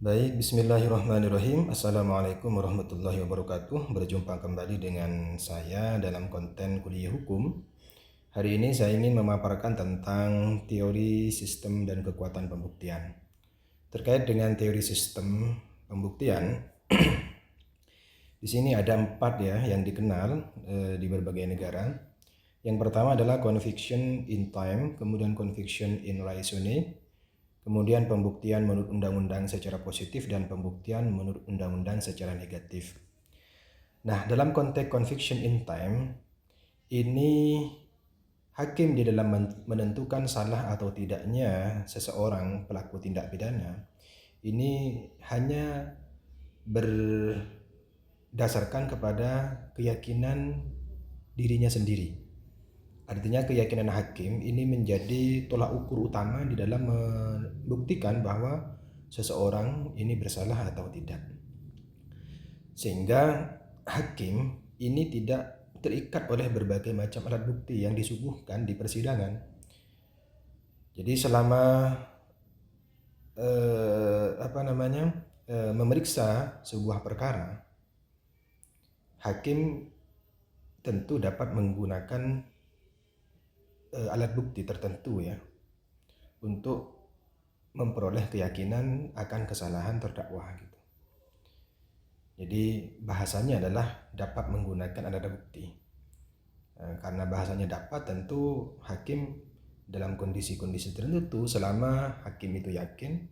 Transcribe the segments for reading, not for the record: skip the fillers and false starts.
Baik, bismillahirrahmanirrahim. Assalamualaikum warahmatullahi wabarakatuh. Berjumpa kembali dengan saya dalam konten kuliah hukum. Hari ini saya ingin memaparkan tentang teori sistem dan kekuatan pembuktian. Terkait dengan teori sistem pembuktian, di sini ada 4 ya yang dikenal di berbagai negara. Yang pertama adalah conviction in time, kemudian conviction in raisonne, kemudian pembuktian menurut undang-undang secara positif dan pembuktian menurut undang-undang secara negatif. Nah, dalam konteks conviction in time, ini hakim di dalam menentukan salah atau tidaknya seseorang pelaku tindak pidana, ini hanya berdasarkan kepada keyakinan dirinya sendiri. Artinya keyakinan hakim ini menjadi tolak ukur utama di dalam membuktikan bahwa seseorang ini bersalah atau tidak. Sehingga hakim ini tidak terikat oleh berbagai macam alat bukti yang disuguhkan di persidangan. Jadi selama memeriksa sebuah perkara, hakim tentu dapat menggunakan alat bukti tertentu ya untuk memperoleh keyakinan akan kesalahan terdakwa gitu. Jadi bahasanya adalah dapat menggunakan alat bukti. Karena bahasanya dapat, tentu hakim dalam kondisi-kondisi tertentu selama hakim itu yakin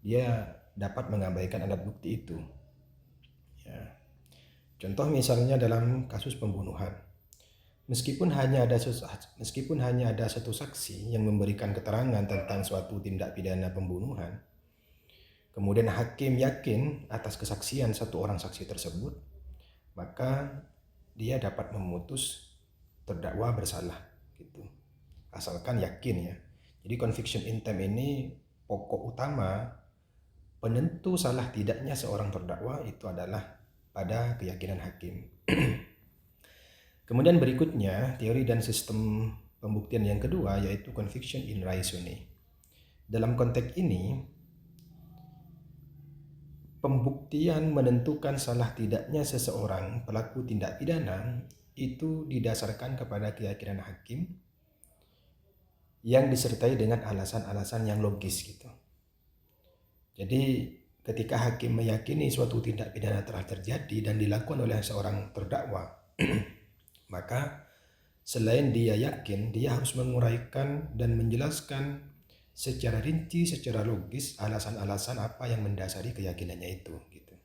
dia dapat mengabaikan alat bukti itu. Ya. Contoh misalnya dalam kasus pembunuhan. Meskipun hanya ada satu saksi yang memberikan keterangan tentang suatu tindak pidana pembunuhan, kemudian hakim yakin atas kesaksian satu orang saksi tersebut, maka dia dapat memutus terdakwa bersalah gitu. Asalkan yakin ya. Jadi conviction in time ini pokok utama penentu salah tidaknya seorang terdakwa itu adalah pada keyakinan hakim. Kemudian berikutnya, teori dan sistem pembuktian yang kedua yaitu conviction in raisonne. Dalam konteks ini, pembuktian menentukan salah tidaknya seseorang pelaku tindak pidana itu didasarkan kepada keyakinan hakim yang disertai dengan alasan-alasan yang logis gitu. Jadi ketika hakim meyakini suatu tindak pidana telah terjadi dan dilakukan oleh seorang terdakwa, maka selain dia yakin, dia harus menguraikan dan menjelaskan secara rinci, secara logis alasan-alasan apa yang mendasari keyakinannya itu gitu.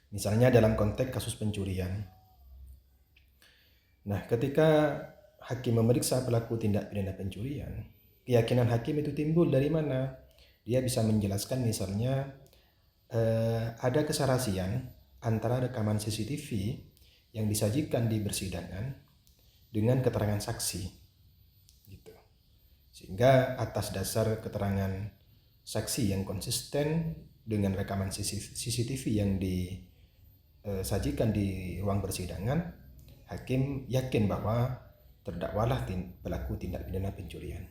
Misalnya dalam konteks kasus pencurian. Nah, ketika hakim memeriksa pelaku tindak pidana pencurian, keyakinan hakim itu timbul dari mana? Dia bisa menjelaskan misalnya ada keserasian antara rekaman CCTV yang disajikan di persidangan dengan keterangan saksi gitu. Sehingga atas dasar keterangan saksi yang konsisten dengan rekaman CCTV yang disajikan di ruang persidangan, hakim yakin bahwa terdakwalah pelaku tindak pidana pencurian.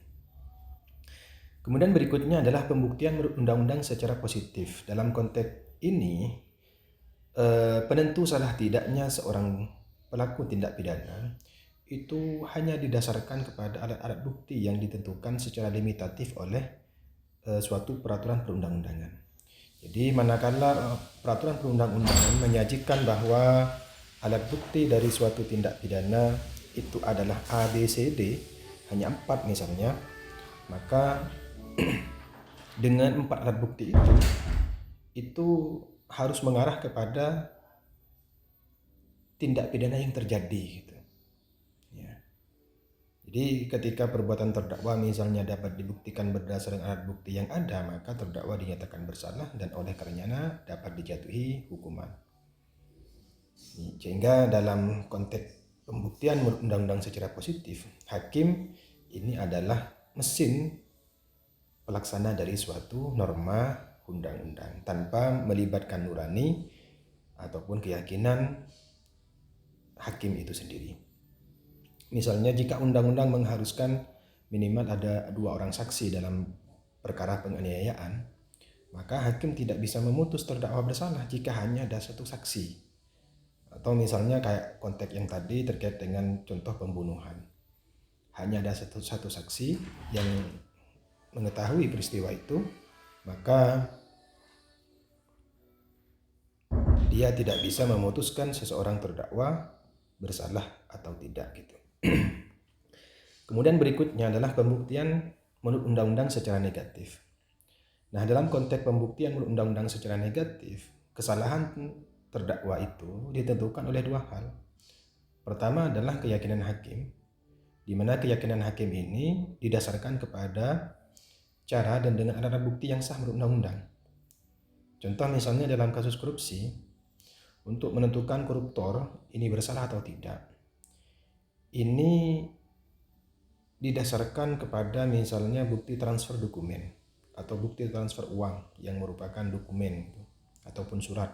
Kemudian berikutnya adalah pembuktian menurut undang-undang secara positif. Dalam konteks ini, penentu salah tidaknya seorang pelaku tindak pidana itu hanya didasarkan kepada alat-alat bukti yang ditentukan secara limitatif oleh suatu peraturan perundang-undangan. Jadi manakala peraturan perundang-undangan menyajikan bahwa alat bukti dari suatu tindak pidana itu adalah A, B, C, D, hanya 4 misalnya, maka dengan 4 alat bukti itu harus mengarah kepada tindak pidana yang terjadi gitu. Ya. Jadi ketika perbuatan terdakwa misalnya dapat dibuktikan berdasarkan alat bukti yang ada, maka terdakwa dinyatakan bersalah dan oleh karenanya dapat dijatuhi hukuman. Sehingga dalam konteks pembuktian menurut undang-undang secara positif, hakim ini adalah mesin pelaksana dari suatu norma undang-undang tanpa melibatkan nurani ataupun keyakinan hakim itu sendiri. Misalnya jika undang-undang mengharuskan minimal ada 2 orang saksi dalam perkara penganiayaan, maka hakim tidak bisa memutus terdakwa bersalah jika hanya ada satu saksi. Atau misalnya kayak konteks yang tadi terkait dengan contoh pembunuhan. Hanya ada satu saksi yang mengetahui peristiwa itu, maka dia tidak bisa memutuskan seseorang terdakwa bersalah atau tidak gitu. Kemudian berikutnya adalah pembuktian menurut undang-undang secara negatif. Nah, dalam konteks pembuktian menurut undang-undang secara negatif, kesalahan terdakwa itu ditentukan oleh dua hal. Pertama adalah keyakinan hakim, di mana keyakinan hakim ini didasarkan kepada cara dan dengan alat bukti yang sah menurut undang-undang. Contoh misalnya dalam kasus korupsi, untuk menentukan koruptor ini bersalah atau tidak, ini didasarkan kepada misalnya bukti transfer dokumen atau bukti transfer uang yang merupakan dokumen ataupun surat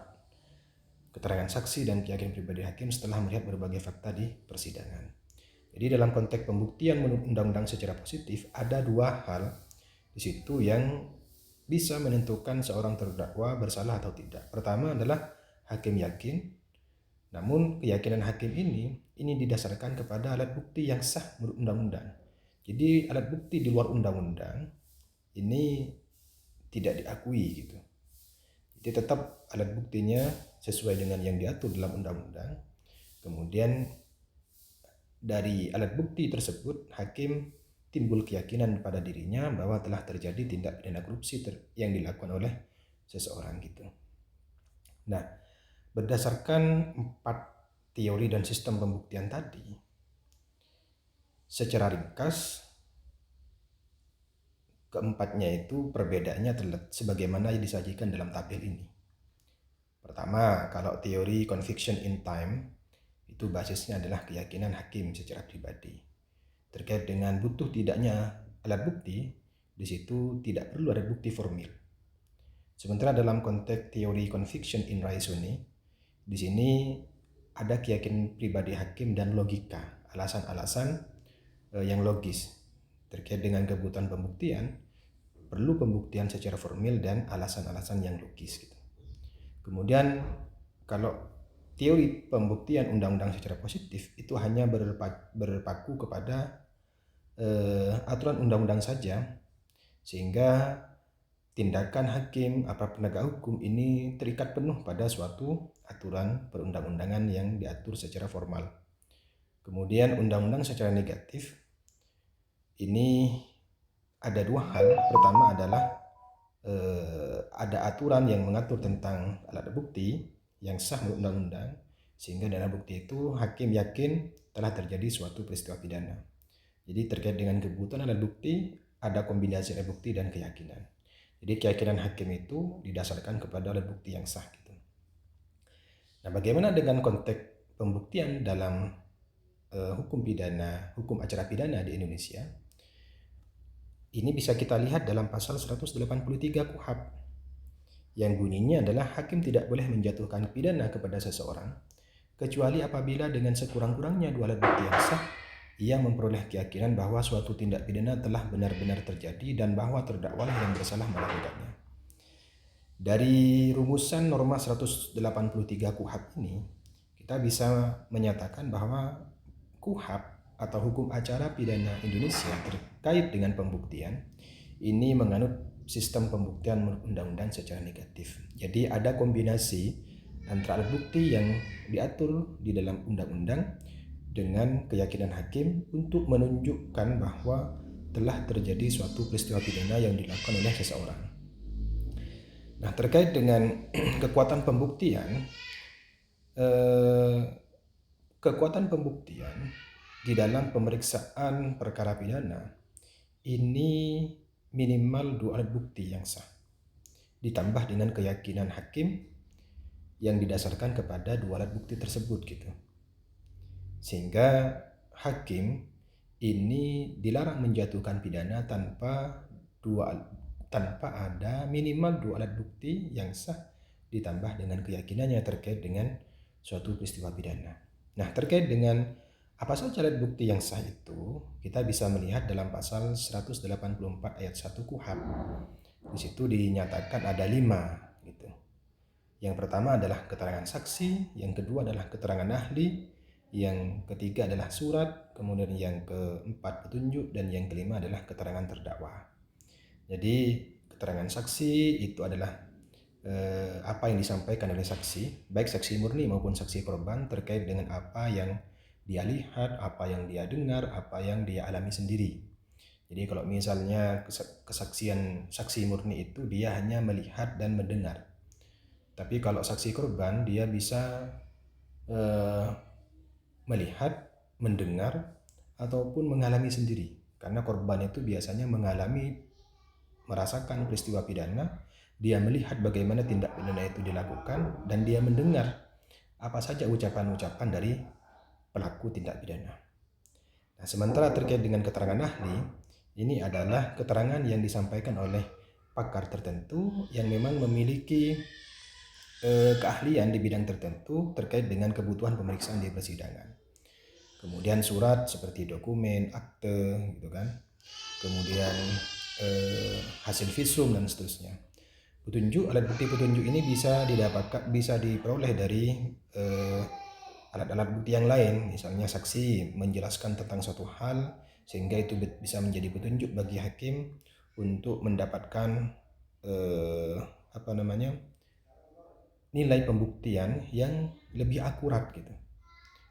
keterangan saksi dan keyakinan pribadi hakim setelah melihat berbagai fakta di persidangan. Jadi dalam konteks pembuktian menurut undang-undang secara positif ada dua hal di situ yang bisa menentukan seorang terdakwa bersalah atau tidak. Pertama adalah hakim yakin, namun keyakinan hakim ini didasarkan kepada alat bukti yang sah menurut undang-undang. Jadi alat bukti di luar undang-undang ini tidak diakui gitu. Jadi tetap alat buktinya sesuai dengan yang diatur dalam undang-undang. Kemudian dari alat bukti tersebut hakim timbul keyakinan pada dirinya bahwa telah terjadi tindak pidana korupsi yang dilakukan oleh seseorang gitu. Nah, berdasarkan 4 teori dan sistem pembuktian tadi, secara ringkas keempatnya itu perbedaannya sebagaimana yang disajikan dalam tabel ini. Pertama, kalau teori conviction in time, itu basisnya adalah keyakinan hakim secara pribadi. Terkait dengan butuh tidaknya alat bukti, di situ tidak perlu alat bukti formil. Sementara dalam konteks teori conviction in raisonne, di sini ada keyakinan pribadi hakim dan logika, alasan-alasan yang logis. Terkait dengan kebutuhan pembuktian, perlu pembuktian secara formil dan alasan-alasan yang logis gitu. Kemudian kalau teori pembuktian undang-undang secara positif itu hanya berpaku kepada aturan undang-undang saja, sehingga tindakan hakim atau penegak hukum ini terikat penuh pada suatu aturan perundang-undangan yang diatur secara formal. Kemudian undang-undang secara negatif ini ada dua hal. Pertama adalah ada aturan yang mengatur tentang alat bukti yang sah menurut undang-undang, sehingga dalam bukti itu hakim yakin telah terjadi suatu peristiwa pidana. Jadi terkait dengan kebutuhan alat bukti ada kombinasi alat bukti dan keyakinan. Jadi keyakinan hakim itu didasarkan kepada alat bukti yang sah gitu. Nah, bagaimana dengan konteks pembuktian dalam hukum pidana, hukum acara pidana di Indonesia? Ini bisa kita lihat dalam pasal 183 KUHP yang bunyinya adalah hakim tidak boleh menjatuhkan pidana kepada seseorang kecuali apabila dengan sekurang-kurangnya dua alat bukti yang sah ia memperoleh keyakinan bahwa suatu tindak pidana telah benar-benar terjadi dan bahwa terdakwalah yang bersalah melakukannya. Dari rumusan norma 183 KUHP ini kita bisa menyatakan bahwa KUHP atau hukum acara pidana Indonesia terkait dengan pembuktian ini menganut sistem pembuktian menurut undang-undang secara negatif. Jadi ada kombinasi antara alat bukti yang diatur di dalam undang-undang dengan keyakinan hakim untuk menunjukkan bahwa telah terjadi suatu peristiwa pidana yang dilakukan oleh seseorang. Nah, terkait dengan kekuatan pembuktian, di dalam pemeriksaan perkara pidana ini minimal dua alat bukti yang sah ditambah dengan keyakinan hakim yang didasarkan kepada dua alat bukti tersebut gitu, sehingga hakim ini dilarang menjatuhkan pidana tanpa ada minimal dua alat bukti yang sah ditambah dengan keyakinannya terkait dengan suatu peristiwa pidana. Nah, terkait dengan apa saja alat bukti yang sah itu, kita bisa melihat dalam pasal 184 ayat 1 KUHP Di situ dinyatakan ada 5 gitu. Yang pertama adalah keterangan saksi, yang kedua adalah keterangan ahli, yang ketiga adalah surat, kemudian yang keempat petunjuk, dan yang kelima adalah keterangan terdakwa. Jadi keterangan saksi itu adalah apa yang disampaikan oleh saksi, baik saksi murni maupun saksi korban terkait dengan apa yang dia lihat, apa yang dia dengar, apa yang dia alami sendiri. Jadi kalau misalnya kesaksian saksi murni itu dia hanya melihat dan mendengar. Tapi kalau saksi korban dia bisa melihat, mendengar, ataupun mengalami sendiri. Karena korban itu biasanya merasakan peristiwa pidana, dia melihat bagaimana tindak pidana itu dilakukan, dan dia mendengar apa saja ucapan-ucapan dari pelaku tindak pidana. Nah, sementara terkait dengan keterangan ahli, ini adalah keterangan yang disampaikan oleh pakar tertentu yang memang memiliki keahlian di bidang tertentu terkait dengan kebutuhan pemeriksaan di persidangan. Kemudian surat seperti dokumen, akte, gitu kan. Kemudian hasil visum dan seterusnya. Alat bukti petunjuk ini bisa diperoleh dari alat-alat bukti yang lain, misalnya saksi menjelaskan tentang suatu hal sehingga itu bisa menjadi petunjuk bagi hakim untuk mendapatkan nilai pembuktian yang lebih akurat gitu.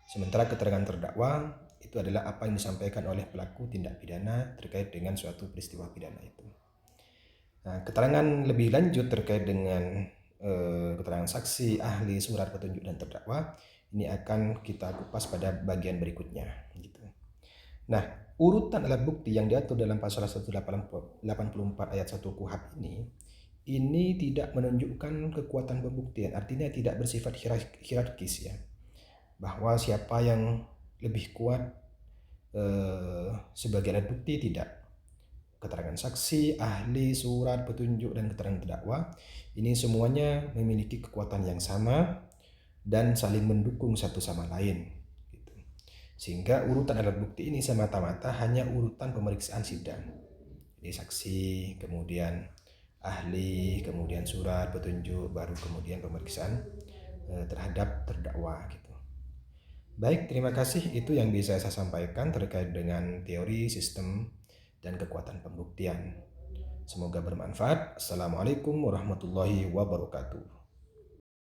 Sementara keterangan terdakwa itu adalah apa yang disampaikan oleh pelaku tindak pidana terkait dengan suatu peristiwa pidana itu. Nah, keterangan lebih lanjut terkait dengan keterangan saksi, ahli, surat petunjuk, dan terdakwa ini akan kita kupas pada bagian berikutnya. Gitu. Nah, urutan alat bukti yang diatur dalam pasal 184 ayat 1 KUHP ini tidak menunjukkan kekuatan pembuktian, artinya tidak bersifat hierarkis ya. Bahwa siapa yang lebih kuat sebagai alat bukti tidak. Keterangan saksi, ahli, surat, petunjuk, dan keterangan terdakwa ini semuanya memiliki kekuatan yang sama dan saling mendukung satu sama lain gitu. Sehingga urutan alat bukti ini semata-mata hanya urutan pemeriksaan sidang. Jadi saksi, kemudian ahli, kemudian surat, petunjuk, baru kemudian pemeriksaan terhadap terdakwa gitu. Baik, terima kasih. Itu yang bisa saya sampaikan terkait dengan teori, sistem, dan kekuatan pembuktian. Semoga bermanfaat. Assalamualaikum warahmatullahi wabarakatuh.